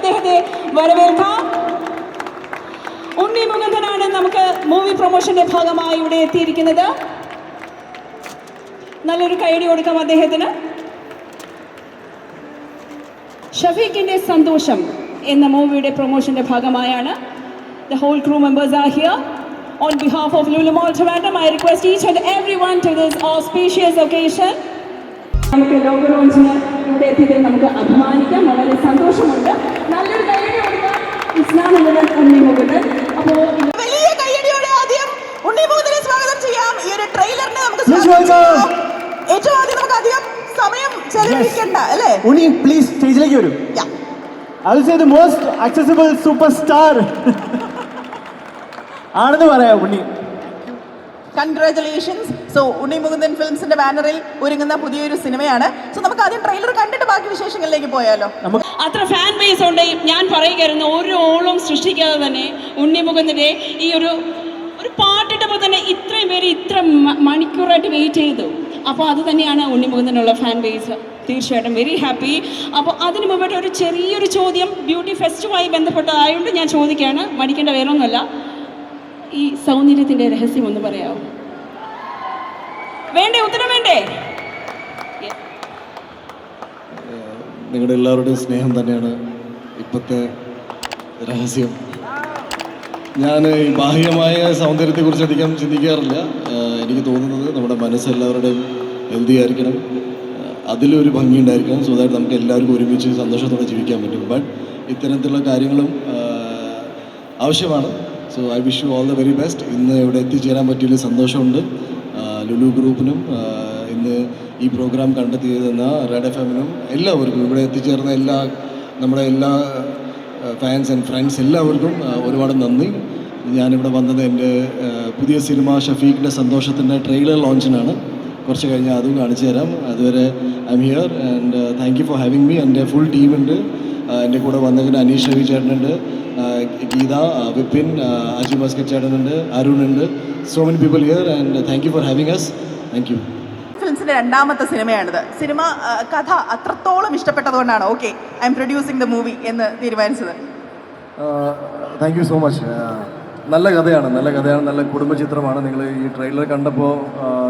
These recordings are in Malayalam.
അദ്ദേഹത്തെ വരവേൽക്കാം. ഉണ്ണി മുകുന്ദനാണ് നമുക്ക് മൂവി പ്രൊമോഷന്റെ ഭാഗമായി ഇവിടെ എത്തിയിരിക്കുന്നത്. നല്ലൊരു കൈയടി കൊടുക്കാം അദ്ദേഹത്തിന്. ഷഫീഖിന്റെ സന്തോഷം എന്ന മൂവിയുടെ പ്രൊമോഷന്റെ ഭാഗമായാണ്. The whole crew members are here. On behalf of Lulu Mall Trivandrum, I request each and everyone to this auspicious occasion. നമുക്ക് ലോഗോ ലോഞ്ചിന് ഇവിടെ എത്തിയതിൽ നമുക്ക് അഭിമാനിക്കാം. വളരെ സന്തോഷമുണ്ട്. നല്ലൊരു കൈയടി കൊടുക്കാം ഇസ്ലാമുദ്ദീൻ ഉണ്ണി മുകുന്ദൻ. അപ്പോൾ വലിയ കൈയടിയോടെ ആദ്യം ഉണ്ണി മുകുന്ദനെ സ്വാഗതം ചെയ്യാം. ഈ ഒരു ട്രെയിലറിനെ നമുക്ക് ഏറ്റവും ആദ്യം നമുക്ക് അധികം സമയം ചെലവഴിക്കണ്ട അല്ലേ? ഉണ്ണി പ്ലീസ് സ്റ്റേജിലേക്ക് വരൂ. I will say the most accessible superstar ആണെന്ന് പറയാം ഉണ്ണി. കൺഗ്രാറ്റുലേഷൻസ്. സോ ഉണ്ണി മുകുന്ദൻ ഫിലിംസിന്റെ ബാനറിൽ ഒരുങ്ങുന്ന പുതിയൊരു സിനിമയാണ്. സോ നമുക്ക് ആദ്യം ട്രെയിലർ കണ്ടിട്ട് ബാക്കി വിശേഷങ്ങളിലേക്ക് പോയാലോ? അത്ര ഫാൻ ബേസ് ഉണ്ട്. ഞാൻ പറയുകയായിരുന്നു, ഒരു ഓളം സൃഷ്ടിക്കാതെ തന്നെ ഉണ്ണി മുകുന്ദന്റെ ഈ ഒരു പാട്ടിട്ടപ്പോൾ തന്നെ ഇത്രയും പേര് ഇത്ര മണിക്കൂറായിട്ട് വെയിറ്റ് ചെയ്തു. അപ്പോൾ അത് തന്നെയാണ് ഉണ്ണി മുകുന്ദനുള്ള ഫാൻ ബേസ്. തീർച്ചയായിട്ടും വെരി ഹാപ്പി. അപ്പോൾ അതിന് മുമ്പായിട്ട് ഒരു ചെറിയൊരു ചോദ്യം ബ്യൂട്ടി ഫെസ്റ്റുമായി ബന്ധപ്പെട്ടതായതുകൊണ്ട് ഞാൻ ചോദിക്കുകയാണ്. മടിക്കേണ്ട വേറൊന്നുമല്ല. ഈ സൗന്ദര്യത്തിൻ്റെ രഹസ്യം ഒന്ന് പറയാമോ? വേണ്ടേ? ഉത്തരം വേണ്ടേ? നിങ്ങളുടെ എല്ലാവരുടെയും സ്നേഹം തന്നെയാണ് ഇപ്പോഴത്തെ രഹസ്യം. ഞാൻ ഈ ബാഹ്യമായ സൗന്ദര്യത്തെക്കുറിച്ച് അധികം ചിന്തിക്കാറില്ല. എനിക്ക് തോന്നുന്നത് നമ്മുടെ മനസ്സെല്ലാവരുടെയും ഹെൽത്തി ആയിരിക്കണം, അതിലൊരു ഭംഗി ഉണ്ടായിരിക്കണം. സോ ദാറ്റ് നമുക്ക് എല്ലാവർക്കും ഒരുമിച്ച് സന്തോഷത്തോടെ ജീവിക്കാൻ പറ്റും. ബട്ട് ഇത്തരത്തിലുള്ള കാര്യങ്ങളും ആവശ്യമാണ്. So I wish you all the very best. ഇന്ന് ഇവിടെ എത്തിച്ചേരാൻ പറ്റിയൊരു സന്തോഷമുണ്ട് ലുലു ഗ്രൂപ്പിനും, ഇന്ന് ഈ പ്രോഗ്രാം കണ്ടെത്തിയതെന്ന റെഡ് FM-നും എല്ലാവർക്കും, ഇവിടെ എത്തിച്ചേർന്ന നമ്മുടെ എല്ലാ ഫാൻസ് ആൻഡ് ഫ്രണ്ട്സ് എല്ലാവർക്കും ഒരുപാട് നന്ദി. ഞാനിവിടെ വന്നത് എൻ്റെ പുതിയ സിനിമ ഷഫീഖിൻ്റെ സന്തോഷത്തിൻ്റെ ട്രെയിലർ ലോഞ്ചിനാണ്. കുറച്ച് കഴിഞ്ഞാൽ അതും കാണിച്ചു തരാം. അതുവരെ I am here and thank you for having me. എൻ്റെ ഫുൾ ടീമുണ്ട്. എൻ്റെ കൂടെ വന്നതിന് അനീഷ് രവി ചേട്ടനുണ്ട്, ഗീത, വിപിൻ, അജി മസ്കറ്റ് ചേട്ടനുണ്ട്, അരുണുണ്ട്. So many people here and thank you for having us. Thank you. ഫിലിംസിന്റെ രണ്ടാമത്തെ സിനിമയാണിത്. സിനിമ കഥ അത്രത്തോളം ഇഷ്ടപ്പെട്ടതുകൊണ്ടാണ് okay I am producing the movie എന്ന് തീരുമാനിച്ചത്. Thank you so much. നല്ല കഥയാണ്, നല്ല കുടുംബചിത്രമാണ്. നിങ്ങൾ ഈ ട്രെയിലർ കണ്ടപ്പോൾ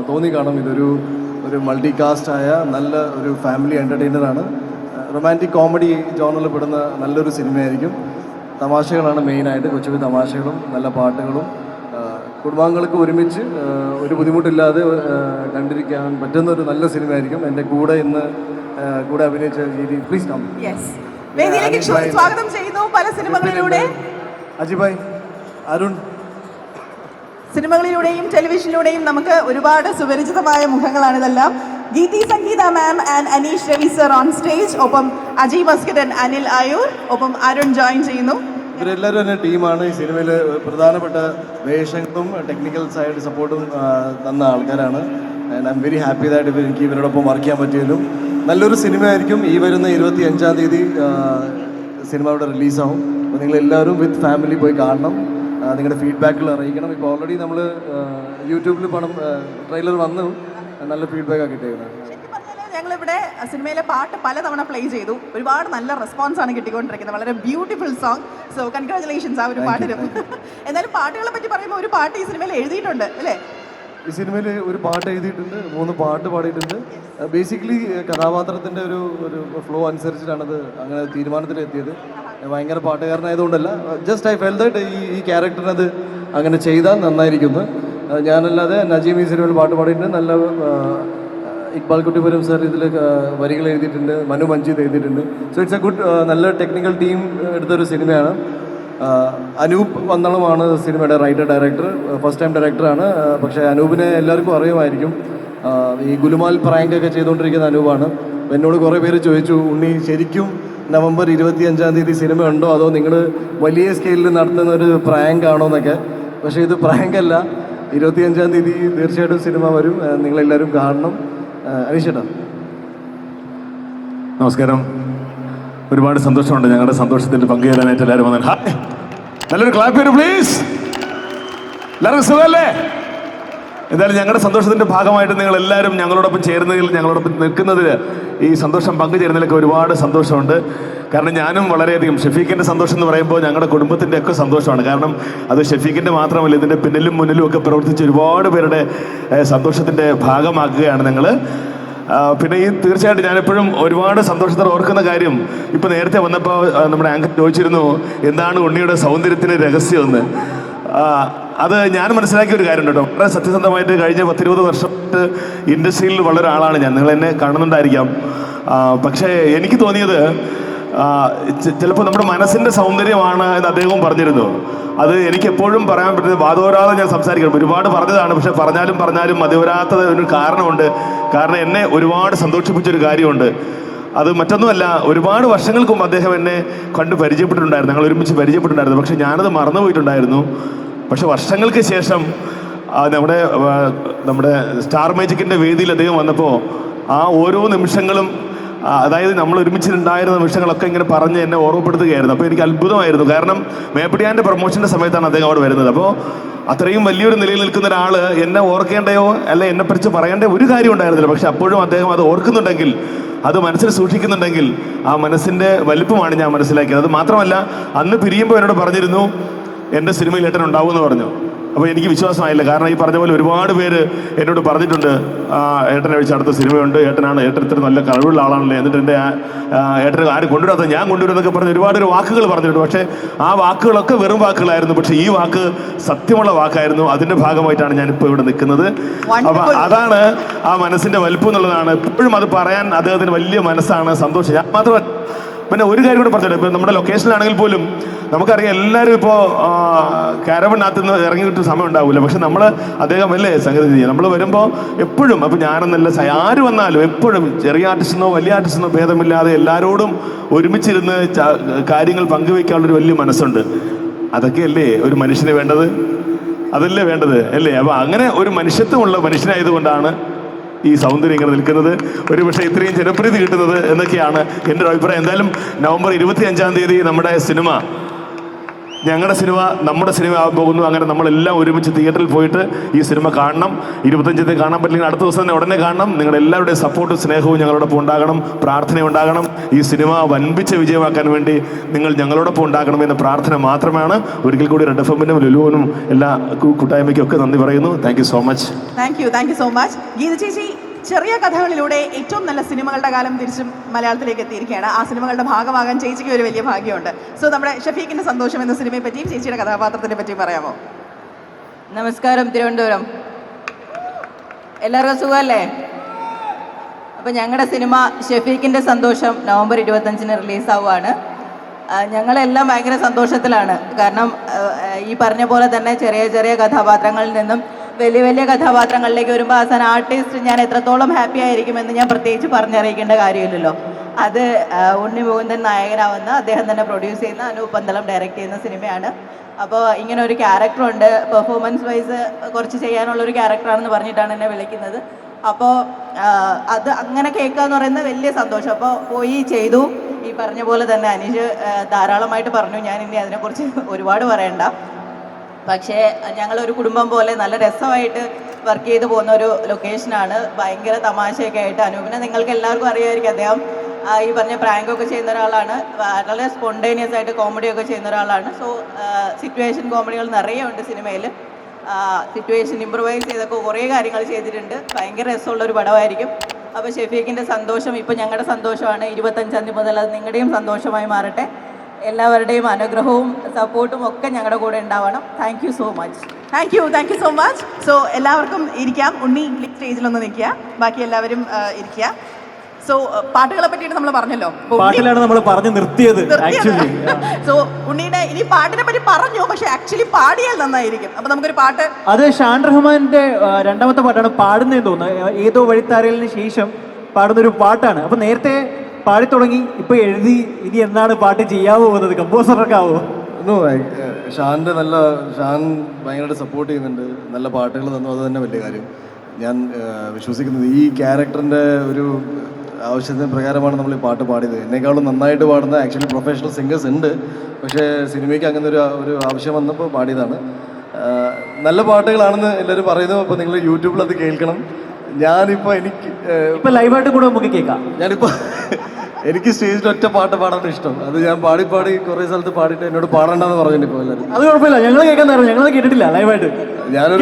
തോന്നി കാണും ഇതൊരു മൾട്ടി കാസ്റ്റായ നല്ല ഒരു ഫാമിലി എൻ്റർടൈനറാണ്. റൊമാൻറ്റിക് കോമഡി ജോണറിൽ പെടുന്ന നല്ലൊരു സിനിമയായിരിക്കും. തമാശകളാണ് മെയിനായിട്ട്, കൊച്ചു തമാശകളും നല്ല പാട്ടുകളും. കുടുംബാംഗങ്ങൾക്ക് ഒരുമിച്ച് ഒരു ബുദ്ധിമുട്ടില്ലാതെ കണ്ടിരിക്കാൻ പറ്റുന്ന ഒരു നല്ല സിനിമയായിരിക്കും. എൻ്റെ കൂടെ അഭിനയിച്ച രീതി പ്ലീസ് കം. സ്വാഗതം ചെയ്യുന്നു പല സിനിമകളിലൂടെ. അജിഭായ്, അരുൺ. സിനിമകളിലൂടെയും ടെലിവിഷനിലൂടെയും നമുക്ക് ഒരുപാട് സുപരിചിതമായ മുഖങ്ങളാണ് ഇതെല്ലാം. Geethi Sangeetha ma'am and Aneesh Ravi sir on stage. ഒപ്പം അജയ് മസ്കറ്റ് ആൻഡ് അനിൽ ആയൂർ. ഒപ്പം അരുൺ ജോയിൻ ചെയ്യുന്നു. ഇവരെല്ലാവരും എൻ്റെ ടീമാണ്. ഈ സിനിമയിൽ പ്രധാനപ്പെട്ട വേഷങ്ങളും ടെക്നിക്കൽ സൈഡ് സപ്പോർട്ടും തന്ന ആൾക്കാരാണ്. And I am very happy that എനിക്ക് ഇവരോടൊപ്പം വർക്ക് ചെയ്യാൻ പറ്റിയതിലും. നല്ലൊരു സിനിമയായിരിക്കും. ഈ വരുന്ന 25-ാം തീയതി സിനിമ ഇവിടെ റിലീസാവും. അപ്പോൾ നിങ്ങളെല്ലാവരും വിത്ത് ഫാമിലി പോയി കാണണം. നിങ്ങളുടെ ഫീഡ്ബാക്കുകൾ അറിയിക്കണം. ഇപ്പോൾ ഓൾറെഡി നമ്മൾ യൂട്യൂബിൽ ട്രെയിലർ വന്നു, നല്ല ഫീഡ്ബാക്കാണ് കിട്ടിയത്. ഞങ്ങളിവിടെ സിനിമയിലെ പാട്ട് പലതവണ പ്ലേ ചെയ്തു. ഒരുപാട് നല്ല റെസ്പോൺസാണ് കിട്ടിക്കൊണ്ടിരിക്കുന്നത്. വളരെ ബ്യൂട്ടിഫുൾ സോങ്. സോ കൺഗ്രാറ്റുലേഷൻസ് ആ ഒരു പാട്ടിനും. എന്നാലും പാട്ടുകളെ പറ്റി പറയുമ്പോൾ ഒരു പാട്ട് ഈ സിനിമയിൽ എഴുതിയിട്ടുണ്ട് അല്ലേ? ഈ സിനിമയിൽ ഒരു പാട്ട് എഴുതിയിട്ടുണ്ട്, 3 പാട്ട് പാടിയിട്ടുണ്ട്. ബേസിക്കലി കഥാപാത്രത്തിൻ്റെ ഒരു ഫ്ലോ അനുസരിച്ചിട്ടാണത് അങ്ങനെ തീരുമാനത്തിലെത്തിയത്. ഭയങ്കര പാട്ടുകാരനായതുകൊണ്ടല്ല, ജസ്റ്റ് ഐ ഫെൽ ദാറ്റ് ഈ ക്യാരക്ടറിനത് അങ്ങനെ ചെയ്താൽ നന്നായിരിക്കുന്നു. ഞാനല്ലാതെ നജീം ഈ സിനിമയിൽ പാട്ട് പാടിയിട്ടുണ്ട്. നല്ല ഇക്ബാൽ കുട്ടിപുരം സാർ ഇതിൽ വരികൾ എഴുതിയിട്ടുണ്ട്, മനു മഞ്ജിത് എഴുതിയിട്ടുണ്ട്. സോ ഇറ്റ്സ് എ ഗുഡ് നല്ല ടെക്നിക്കൽ ടീം എടുത്തൊരു സിനിമയാണ്. അനൂപ് വന്നളമാണ് സിനിമയുടെ റൈറ്റർ ഡയറക്ടർ. ഫസ്റ്റ് ടൈം ഡയറക്ടറാണ്. പക്ഷേ അനൂപിനെ എല്ലാവർക്കും അറിയുമായിരിക്കും. ഈ ഗുലുമാൽ പ്രാങ്കൊക്കെ ചെയ്തുകൊണ്ടിരിക്കുന്ന അനൂപാണ്. അപ്പോൾ എന്നോട് കുറേ പേര് ചോദിച്ചു, ഉണ്ണി ശരിക്കും നവംബർ 25-ാം തീയതി സിനിമ ഉണ്ടോ, അതോ നിങ്ങൾ വലിയ സ്കെയിലിൽ നടത്തുന്ന ഒരു പ്രാങ്ക് ആണോ എന്നൊക്കെ. പക്ഷേ ഇത് പ്രാങ്ക് അല്ല. 25-ാം തീയതി തീർച്ചയായിട്ടും സിനിമ വരും. നിങ്ങളെല്ലാവരും കാണണം. അനീഷേട്ടാ നമസ്കാരം. ഒരുപാട് സന്തോഷമുണ്ട് ഞങ്ങളുടെ സന്തോഷത്തിൽ പങ്കുചേരാനായിട്ട് എല്ലാവരും വന്നാൽ. ഹായ്, നല്ലൊരു ക്ലാപ്പ് ചെയ്യൂ പ്ലീസ്. എല്ലാവർക്കും സുഖമല്ലേ? എന്തായാലും ഞങ്ങളുടെ സന്തോഷത്തിൻ്റെ ഭാഗമായിട്ട് നിങ്ങൾ എല്ലാവരും ഞങ്ങളോടൊപ്പം ചേരുന്നതിൽ, ഞങ്ങളോടൊപ്പം നിൽക്കുന്നതിൽ, ഈ സന്തോഷം പങ്കുചേരുന്നതിലൊക്കെ ഒരുപാട് സന്തോഷമുണ്ട്. കാരണം ഞാനും വളരെയധികം ഷെഫീഖിൻ്റെ സന്തോഷം എന്ന് പറയുമ്പോൾ ഞങ്ങളുടെ കുടുംബത്തിൻ്റെ ഒക്കെ സന്തോഷമാണ്. കാരണം അത് ഷെഫീഖിൻ്റെ മാത്രമല്ല, ഇതിൻ്റെ പിന്നിലും മുന്നിലും ഒക്കെ പ്രവർത്തിച്ച് ഒരുപാട് പേരുടെ സന്തോഷത്തിൻ്റെ ഭാഗമാക്കുകയാണ് ഞങ്ങൾ. പിന്നെ ഈ തീർച്ചയായിട്ടും ഞാനെപ്പോഴും ഒരുപാട് സന്തോഷത്തോടെ ഓർക്കുന്ന കാര്യം, ഇപ്പോൾ നേരത്തെ വന്നപ്പോൾ നമ്മുടെ ആങ്കർ ചോദിച്ചിരുന്നു എന്താണ് ഉണ്ണിയുടെ സൗന്ദര്യത്തിന് രഹസ്യമെന്ന്. അത് ഞാൻ മനസ്സിലാക്കിയ ഒരു കാര്യം കേട്ടോ. വളരെ സത്യസന്ധമായിട്ട് കഴിഞ്ഞ 10-20 വർഷമായിട്ട് ഇൻഡസ്ട്രിയിൽ വളരെ ആളാണ് ഞാൻ. നിങ്ങൾ എന്നെ കാണുന്നുണ്ടായിരിക്കാം. പക്ഷേ എനിക്ക് തോന്നിയത് ചിലപ്പോൾ നമ്മുടെ മനസ്സിൻ്റെ സൗന്ദര്യമാണ് എന്ന് അദ്ദേഹവും പറഞ്ഞിരുന്നു. അത് എനിക്ക് എപ്പോഴും പറയാൻ പറ്റുന്നത്, വാദോരാതെ ഞാൻ സംസാരിക്കണം. ഒരുപാട് പറഞ്ഞതാണ്, പക്ഷെ പറഞ്ഞാലും മതിവരാത്ത ഒരു കാരണമുണ്ട്. കാരണം എന്നെ ഒരുപാട് സന്തോഷിപ്പിച്ചൊരു കാര്യമുണ്ട്. അത് മറ്റൊന്നുമല്ല, ഒരുപാട് വർഷങ്ങൾക്ക് മുമ്പ് അദ്ദേഹം എന്നെ കണ്ട് പരിചയപ്പെട്ടിട്ടുണ്ടായിരുന്നു, ഞങ്ങൾ ഒരുമിച്ച് പരിചയപ്പെട്ടിട്ടുണ്ടായിരുന്നു. പക്ഷെ ഞാനത് മറന്നുപോയിട്ടുണ്ടായിരുന്നു. പക്ഷെ വർഷങ്ങൾക്ക് ശേഷം നമ്മുടെ സ്റ്റാർ മാജിക്കിൻ്റെ വേദിയിൽ അദ്ദേഹം വന്നപ്പോൾ ആ ഓരോ നിമിഷങ്ങളും, അതായത് നമ്മൾ ഒരുമിച്ചിട്ടുണ്ടായിരുന്ന നിമിഷങ്ങളൊക്കെ ഇങ്ങനെ പറഞ്ഞ് എന്നെ ഓർമ്മപ്പെടുത്തുകയായിരുന്നു. അപ്പോൾ എനിക്ക് അത്ഭുതമായിരുന്നു. കാരണം മേപ്പടിയാൻ്റെ പ്രൊമോഷൻ്റെ സമയത്താണ് അദ്ദേഹം അവിടെ വരുന്നത്. അപ്പോൾ അത്രയും വലിയൊരു നിലയിൽ നിൽക്കുന്ന ഒരാൾ എന്നെ ഓർക്കേണ്ടയോ അല്ല എന്നെപ്പറിച്ച് പറയേണ്ട ഒരു കാര്യം ഉണ്ടായിരുന്നില്ല. പക്ഷെ അപ്പോഴും അദ്ദേഹം അത് ഓർക്കുന്നുണ്ടെങ്കിൽ, അത് മനസ്സിൽ സൂക്ഷിക്കുന്നുണ്ടെങ്കിൽ, ആ മനസ്സിൻ്റെ വലിപ്പമാണ് ഞാൻ മനസ്സിലാക്കിയത്. അത് മാത്രമല്ല, അന്ന് പിരിയുമ്പോൾ എന്നോട് പറഞ്ഞിരുന്നു എൻ്റെ സിനിമയിൽ ഏട്ടൻ ഉണ്ടാവുമെന്ന് പറഞ്ഞു. അപ്പോൾ എനിക്ക് വിശ്വാസമായില്ല. കാരണം ഈ പറഞ്ഞ പോലെ ഒരുപാട് പേര് എന്നോട് പറഞ്ഞിട്ടുണ്ട്, ഏട്ടനെ വെച്ച് അടുത്ത സിനിമയുണ്ട്, ഏട്ടൻ ഇത്ര നല്ല കഴിവുള്ള ആളാണല്ലേ, എന്നിട്ട് എൻ്റെ ഏട്ടനെ ആരും കൊണ്ടുവരാത്ത ഞാൻ കൊണ്ടുവരുന്നൊക്കെ പറഞ്ഞ് ഒരുപാട് വാക്കുകൾ പറഞ്ഞിട്ടുണ്ട്. പക്ഷേ ആ വാക്കുകളൊക്കെ വെറും വാക്കുകളായിരുന്നു. പക്ഷേ ഈ വാക്ക് സത്യമുള്ള വാക്കായിരുന്നു. അതിൻ്റെ ഭാഗമായിട്ടാണ് ഞാനിപ്പോൾ ഇവിടെ നിൽക്കുന്നത്. അപ്പം അതാണ് ആ മനസ്സിൻ്റെ വലിപ്പം എന്നുള്ളതാണ്. എപ്പോഴും അത് പറയാൻ അദ്ദേഹത്തിന് വലിയ മനസ്സാണ്, സന്തോഷം. ഞാൻ മാത്രമല്ല, പിന്നെ ഒരു കാര്യം കൂടെ പറഞ്ഞിട്ട്, ഇപ്പോൾ നമ്മുടെ ലൊക്കേഷനിലാണെങ്കിൽ പോലും നമുക്കറിയാം എല്ലാവരും ഇപ്പോൾ കാരവനകത്ത് നിന്ന് ഇറങ്ങി കിട്ടുന്ന സമയം ഉണ്ടാവില്ല. പക്ഷെ അദ്ദേഹം അല്ലേ സംഗതി ചെയ്യുക. നമ്മൾ വരുമ്പോൾ എപ്പോഴും, അപ്പോൾ ഞാനെന്നല്ല ആര് വന്നാലും എപ്പോഴും ചെറിയ ആർട്ടിസ്റ്റിനോ വലിയ ആർട്ടിസ്റ്റിനോ ഭേദമില്ലാതെ എല്ലാവരോടും ഒരുമിച്ചിരുന്ന് കാര്യങ്ങൾ പങ്കുവയ്ക്കാനുള്ളൊരു വലിയ മനസ്സുണ്ട്. അതൊക്കെയല്ലേ ഒരു മനുഷ്യന് വേണ്ടത്? അതല്ലേ വേണ്ടത് അല്ലേ? അപ്പോൾ അങ്ങനെ ഒരു മനുഷ്യത്വമുള്ള മനുഷ്യനായതുകൊണ്ടാണ് ഈ സൗന്ദര്യം ഇങ്ങനെ നിൽക്കുന്നത്, ഒരു പക്ഷേ ഇത്രയും ജനപ്രീതി കിട്ടുന്നത് എന്നൊക്കെയാണ് എൻ്റെ ഒരു അഭിപ്രായം. എന്തായാലും നവംബർ 25-ാം തീയതി ഞങ്ങളുടെ സിനിമ നമ്മുടെ സിനിമ ആകാൻ പോകുന്നു. അങ്ങനെ നമ്മളെല്ലാം ഒരുമിച്ച് തിയേറ്ററിൽ പോയിട്ട് ഈ സിനിമ കാണണം. 25-ന് കാണാൻ പറ്റില്ലെങ്കിൽ അടുത്ത ദിവസം തന്നെ ഉടനെ കാണണം. നിങ്ങളുടെ എല്ലാവരുടെയും സപ്പോർട്ടും സ്നേഹവും ഞങ്ങളോടൊപ്പം ഉണ്ടാകണം, പ്രാർത്ഥന ഉണ്ടാകണം. ഈ സിനിമ വൻപിച്ച വിജയമാക്കാൻ വേണ്ടി നിങ്ങൾ ഞങ്ങളോടൊപ്പം ഉണ്ടാകണമെന്ന പ്രാർത്ഥന മാത്രമാണ്. ഒരിക്കൽ കൂടി റെഡ് എഫ്എമ്മിനും ലുലുവിനും എല്ലാ കൂട്ടായ്മയ്ക്കും ഒക്കെ നന്ദി പറയുന്നു. Thank you so much. Thank you so much. Geetha ചേച്ചി, ചെറിയ കഥകളിലൂടെ ഏറ്റവും നല്ല സിനിമകളുടെ കാലം തിരിച്ചും മലയാളത്തിലേക്ക് എത്തിയിരിക്കുകയാണ്. ആ സിനിമകളുടെ ഭാഗമാകാൻ ചേച്ചിക്ക് ഒരു വലിയ ഭാഗ്യമുണ്ട്. സോ നമ്മുടെ ഷഫീഖിൻ്റെ സന്തോഷം എന്ന സിനിമയെ പറ്റിയും ചേച്ചിയുടെ കഥാപാത്രത്തിനെ പറ്റിയും പറയാമോ? നമസ്കാരം തിരുവനന്തപുരം. എല്ലാവർക്കും സുഖമല്ലേ? അപ്പോൾ ഞങ്ങളുടെ സിനിമ ഷഫീഖിൻ്റെ സന്തോഷം നവംബർ 25-ന് റിലീസാവുകയാണ്. ഞങ്ങളെല്ലാം ഭയങ്കര സന്തോഷത്തിലാണ്. കാരണം ഈ പറഞ്ഞ പോലെ തന്നെ ചെറിയ ചെറിയ കഥാപാത്രങ്ങളിൽ നിന്നും വലിയ വലിയ കഥാപാത്രങ്ങളിലേക്ക് വരുമ്പോൾ അവസാനം ആർട്ടിസ്റ്റ് ഞാൻ എത്രത്തോളം ഹാപ്പി ആയിരിക്കുമെന്ന് ഞാൻ പ്രത്യേകിച്ച് പറഞ്ഞറിയിക്കേണ്ട കാര്യമില്ലല്ലോ. അത് ഉണ്ണി മുകുന്ദൻ നായകനാവുന്ന, അദ്ദേഹം തന്നെ പ്രൊഡ്യൂസ് ചെയ്യുന്ന, അനൂപ് പന്തളം ഡയറക്റ്റ് ചെയ്യുന്ന സിനിമയാണ്. അപ്പോൾ ഇങ്ങനെ ഒരു ക്യാരക്ടറുണ്ട്, പെർഫോമൻസ് വൈസ് കുറച്ച് ചെയ്യാനുള്ളൊരു ക്യാരക്ടറാണെന്ന് പറഞ്ഞിട്ടാണ് എന്നെ വിളിക്കുന്നത്. അപ്പോൾ അത് അങ്ങനെ കേൾക്കുക എന്ന് പറയുന്നത് വലിയ സന്തോഷം. അപ്പോൾ പോയി ചെയ്തു. ഈ പറഞ്ഞ പോലെ തന്നെ അനീഷ് ധാരാളമായിട്ട് പറഞ്ഞു, ഞാൻ ഇനി അതിനെക്കുറിച്ച് ഒരുപാട് പറയണ്ട. പക്ഷേ ഞങ്ങളൊരു കുടുംബം പോലെ നല്ല രസമായിട്ട് വർക്ക് ചെയ്ത് പോകുന്ന ഒരു ലൊക്കേഷനാണ്. ഭയങ്കര തമാശയൊക്കെ ആയിട്ട്. അനൂപിനെ നിങ്ങൾക്ക് എല്ലാവർക്കും അറിയാമായിരിക്കും. അദ്ദേഹം ഈ പറഞ്ഞ പ്രാങ്കൊക്കെ ചെയ്യുന്ന ഒരാളാണ്. വളരെ സ്പോണ്ടേനിയസ് ആയിട്ട് കോമഡിയൊക്കെ ചെയ്യുന്ന ഒരാളാണ്. സോ സിറ്റുവേഷൻ കോമഡികൾ നിറയെ ഉണ്ട് സിനിമയിൽ. സിറ്റുവേഷൻ ഇമ്പ്രവൈസ് ചെയ്തൊക്കെ കുറേ കാര്യങ്ങൾ ചെയ്തിട്ടുണ്ട്. ഭയങ്കര രസമുള്ളൊരു പടമായിരിക്കും. അപ്പോൾ ഷഫീഖിൻ്റെ സന്തോഷം ഇപ്പോൾ ഞങ്ങളുടെ സന്തോഷമാണ്. 25-ാം തീയതി മുതൽ അത് നിങ്ങളുടെയും സന്തോഷമായി മാറട്ടെ. എല്ലാവരുടെയും അനുഗ്രഹവും സപ്പോർട്ടും ഒക്കെ ഞങ്ങളുടെ കൂടെ ഉണ്ടാവണം. Thank you so much. Thank you so much. So എല്ലാവർക്കും ഇരിക്കാം. ഉണ്ണി സ്റ്റേജിലൊന്ന് നിൽക്കുക, ബാക്കി എല്ലാവരും ഇരിക്കുക. സോ പാട്ടുകളെ പറ്റിയിട്ട് നമ്മൾ പറഞ്ഞല്ലോ, പാട്ടിലാണ് നമ്മൾ പറഞ്ഞു നിർത്തിയത്. സോ ഉണ്ണിയുടെ ഇനി പാട്ടിനെ പറ്റി പറഞ്ഞു, പക്ഷെ ആക്ച്വലി പാടിയാൽ നന്നായിരിക്കും. അപ്പൊ നമുക്കൊരു പാട്ട്, അത് ഷാൻ റഹ്മാന്റെ രണ്ടാമത്തെ പാട്ടാണ് പാടുന്നതെന്ന് തോന്നുന്നു. ഏതോ വഴിത്താരലിന് ശേഷം പാടുന്നൊരു പാട്ടാണ്. അപ്പൊ നേരത്തെ പാടി തുടങ്ങി, ഇപ്പൊ എഴുതി, ഇനി എന്നാണ് പാട്ട് ചെയ്യാൻ പോകുന്നത്? കമ്പോസറൊക്കെ ആവോ? ഷാൻ ഭയങ്കരമായിട്ട് സപ്പോർട്ട് ചെയ്യുന്നുണ്ട്, നല്ല പാട്ടുകൾ തന്നു. അത് തന്നെ വലിയ കാര്യം. ഞാൻ വിശ്വസിക്കുന്നത് ഈ ക്യാരക്ടറിൻ്റെ ഒരു ആവശ്യത്തിന് പ്രകാരമാണ് നമ്മൾ ഈ പാട്ട് പാടിയത്. എന്നെക്കാളും നന്നായിട്ട് പാടുന്ന ആക്ച്വലി പ്രൊഫഷണൽ സിംഗേഴ്സ് ഉണ്ട്, പക്ഷേ സിനിമയ്ക്ക് അങ്ങനെ ഒരു ആവശ്യം വന്നപ്പോൾ പാടിയതാണ്. നല്ല പാട്ടുകളാണെന്ന് എല്ലാവരും പറയുന്നു. അപ്പോൾ നിങ്ങൾ യൂട്യൂബിൽ അത് കേൾക്കണം. ഞാനിപ്പോൾ ഇപ്പൊ ലൈവായിട്ട് കൂടെ നമുക്ക് കേൾക്കാം. ഞാനിപ്പോൾ എനിക്ക് സ്റ്റേജിൽ ഒറ്റ പാട്ട് പാടാൻ ഇഷ്ടം. അത് ഞാൻ പാടി കുറേ സ്ഥലത്ത് പാടിയിട്ട് എന്നോട് പാടണ്ടെന്ന് പറഞ്ഞിട്ടിപ്പോൾ എല്ലാവരും. അത് കുഴപ്പമില്ല, ഞങ്ങൾ കേൾക്കാൻ തരാം. ഞങ്ങൾ കേട്ടിട്ടില്ല ലൈവായിട്ട്. ഞാനൊരു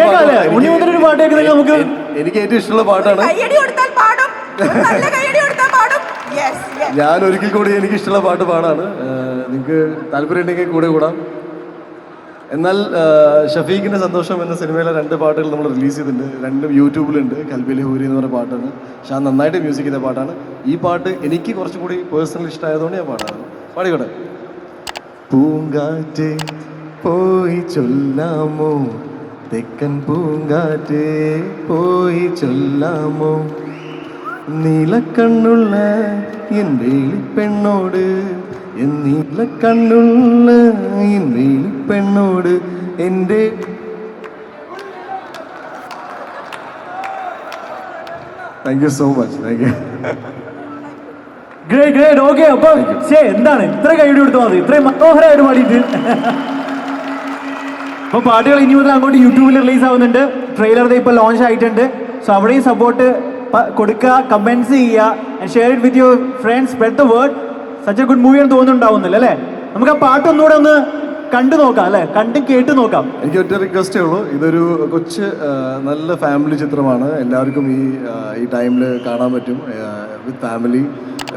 പാട്ട് കേൾക്കുന്നത് നമുക്ക് എനിക്ക് ഏറ്റവും ഇഷ്ടമുള്ള പാട്ടാണ്. കയ്യടി കൊടുത്താൽ പാടും, നല്ല കയ്യടി കൊടുത്താൽ പാടും. Yes, yes. ഞാൻ ഒരിക്കൽ കൂടി എനിക്ക് ഇഷ്ടമുള്ള പാട്ട് പാടാണ്. നിങ്ങൾക്ക് താല്പര്യം ഉണ്ടെങ്കിൽ കൂടെ കൂടാം. എന്നാൽ ഷഫീഖിൻ്റെ സന്തോഷം എന്ന സിനിമയിലെ 2 പാട്ടുകൾ നമ്മൾ റിലീസ് ചെയ്തിട്ടുണ്ട്. 2 യൂട്യൂബിലുണ്ട്. കൽബിലെ ഹൂരി എന്ന് പറഞ്ഞ പാട്ടാണ്. ഷാൻ നന്നായിട്ട് മ്യൂസിക് ചെയ്ത പാട്ടാണ്. ഈ പാട്ട് എനിക്ക് കുറച്ചും കൂടി പേഴ്സണൽ ഇഷ്ടമായതുകൊണ്ട് ഞാൻ പാടാണ്. പാടിക്കോട്ടെ. പൂങ്കാറ്റ് പോയി ചൊല്ലാമോ, തെക്കൻ പൂങ്കാറ്റ് പോയി ചൊല്ലാമോ, നീലക്കണ്ണുള്ള എൻ്റെ പെണ്ണോട്, നീലക്കണ്ണുള്ള എൻ്റെ പെണ്ണോട് എൻ്റെ. Thank you so much. Thank U. Great. Okay, അപ്പം എന്താണ് ഇത്ര കൈയ്യടി കൊടുത്തു മതി, ഇത്രയും മനോഹരമായിട്ട് പാടിയിട്ട്. അപ്പൊ പാട്ടുകൾ ഇനി മുതൽ അങ്ങോട്ട് യൂട്യൂബിൽ റിലീസ് ആവുന്നുണ്ട്. ട്രെയിലർ ഇപ്പൊ ലോഞ്ച് ആയിട്ടുണ്ട്. സോ അവിടെയും സപ്പോർട്ട് കൊടുക്കുക, കമന്റ്സ് ചെയ്യുക, share it with your friends, spread the word. Such A good movie എന്ന് തോന്നുന്നുണ്ടാവുന്നില്ല അല്ലേ? നമുക്ക് ആ പാട്ട് ഒന്നുകൂടെ ഒന്ന് കണ്ടു നോക്കാം അല്ലേ, കണ്ടും കേട്ട് നോക്കാം. എനിക്ക് ഒറ്റ റിക്വസ്റ്റേ ഉള്ളൂ. ഇതൊരു കൊച്ച് നല്ല ഫാമിലി ചിത്രമാണ്. എല്ലാവർക്കും ഈ ടൈമിൽ കാണാൻ പറ്റും. വിത്ത് ഫാമിലി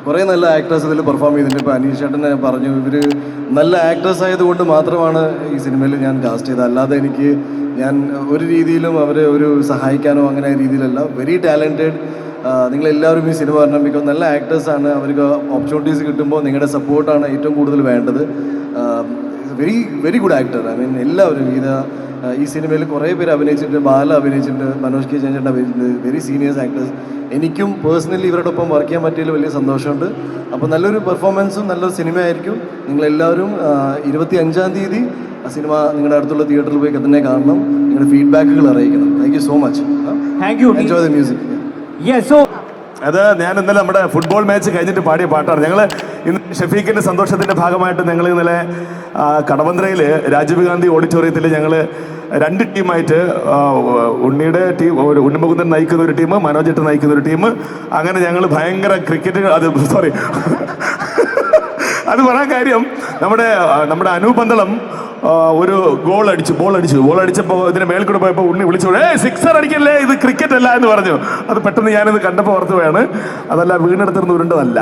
കുറേ നല്ല ആക്ടേഴ്സ് ഇതിൽ പെർഫോം ചെയ്തിട്ടുണ്ട്. ഇപ്പോൾ അനീഷ് ചേട്ടനെ പറഞ്ഞു, ഇവർ നല്ല ആക്ടേഴ്സ് ആയതുകൊണ്ട് മാത്രമാണ് ഈ സിനിമയിൽ ഞാൻ കാസ്റ്റ് ചെയ്തത്. അല്ലാതെ ഞാൻ ഒരു രീതിയിലും അവരെ ഒരു സഹായിക്കാനോ അങ്ങനെ രീതിയിലല്ല. Very talented. നിങ്ങളെല്ലാവരും ഈ സിനിമ പറഞ്ഞാൽ ബിക്കോസ് നല്ല ആക്ടേഴ്സാണ്. അവർക്ക് ഓപ്പർച്യൂണിറ്റീസ് കിട്ടുമ്പോൾ നിങ്ങളുടെ സപ്പോർട്ടാണ് ഏറ്റവും കൂടുതൽ വേണ്ടത്. Very very good actor. I mean എല്ലാവരും ഈ സിനിമയിൽ കുറേ പേര് അഭിനയിച്ചിട്ടുണ്ട്. ബാല അഭിനയിച്ചിട്ടുണ്ട്, മനോജ് കെ ചേട്ടൻ അഭിനയിച്ചിട്ടുണ്ട്. Very seniors actors. എനിക്കും പേഴ്സണലി ഇവരോടൊപ്പം വർക്ക് ചെയ്യാൻ പറ്റിയതിൽ വലിയ സന്തോഷമുണ്ട്. അപ്പോൾ നല്ലൊരു പെർഫോമൻസും നല്ലൊരു സിനിമയായിരിക്കും. നിങ്ങളെല്ലാവരും 25-ാം തീയതി ആ സിനിമ നിങ്ങളുടെ അടുത്തുള്ള തിയേറ്ററിൽ പോയി തന്നെ കാണണം. നിങ്ങളുടെ ഫീഡ്ബാക്കുകൾ അറിയിക്കണം. Thank you so much. Thank U. Enjoy the music. അത് ഞാൻ ഇന്നലെ നമ്മുടെ ഫുട്ബോൾ മാച്ച് കഴിഞ്ഞിട്ട് പാടിയ പാട്ടാണ്. ഞങ്ങൾ ഇന്ന് ഷഫീഖിൻ്റെ സന്തോഷത്തിൻ്റെ ഭാഗമായിട്ട് ഞങ്ങൾ ഇന്നലെ കടവന്ത്രയിൽ രാജീവ് ഗാന്ധി ഓഡിറ്റോറിയത്തിൽ ഞങ്ങൾ 2 ടീമായിട്ട്, ഉണ്ണിയുടെ ടീം, ഉണ്ണിമുകുന്ദൻ നയിക്കുന്ന ഒരു ടീം, മനോജേട്ടൻ നയിക്കുന്ന ഒരു ടീം, അങ്ങനെ ഞങ്ങൾ ഭയങ്കര ക്രിക്കറ്റ് അത് പറയാൻ കാര്യം നമ്മുടെ അനൂപന്തളം ഒരു ബോൾ അടിച്ചപ്പോൾ ഇതിന് മേൽ കൂടെ പോയപ്പോൾ ഉണ്ണി വിളിച്ചു, സിക്സർ അടിക്കല്ലേ, ഇത് ക്രിക്കറ്റ് അല്ല എന്ന് പറഞ്ഞു. അത് പെട്ടെന്ന് ഞാനിത് കണ്ടപ്പോൾ ഓർത്തുകയാണ്. അതല്ല വീണെടുത്തിരുന്ന് ഉരുണ്ടതല്ല.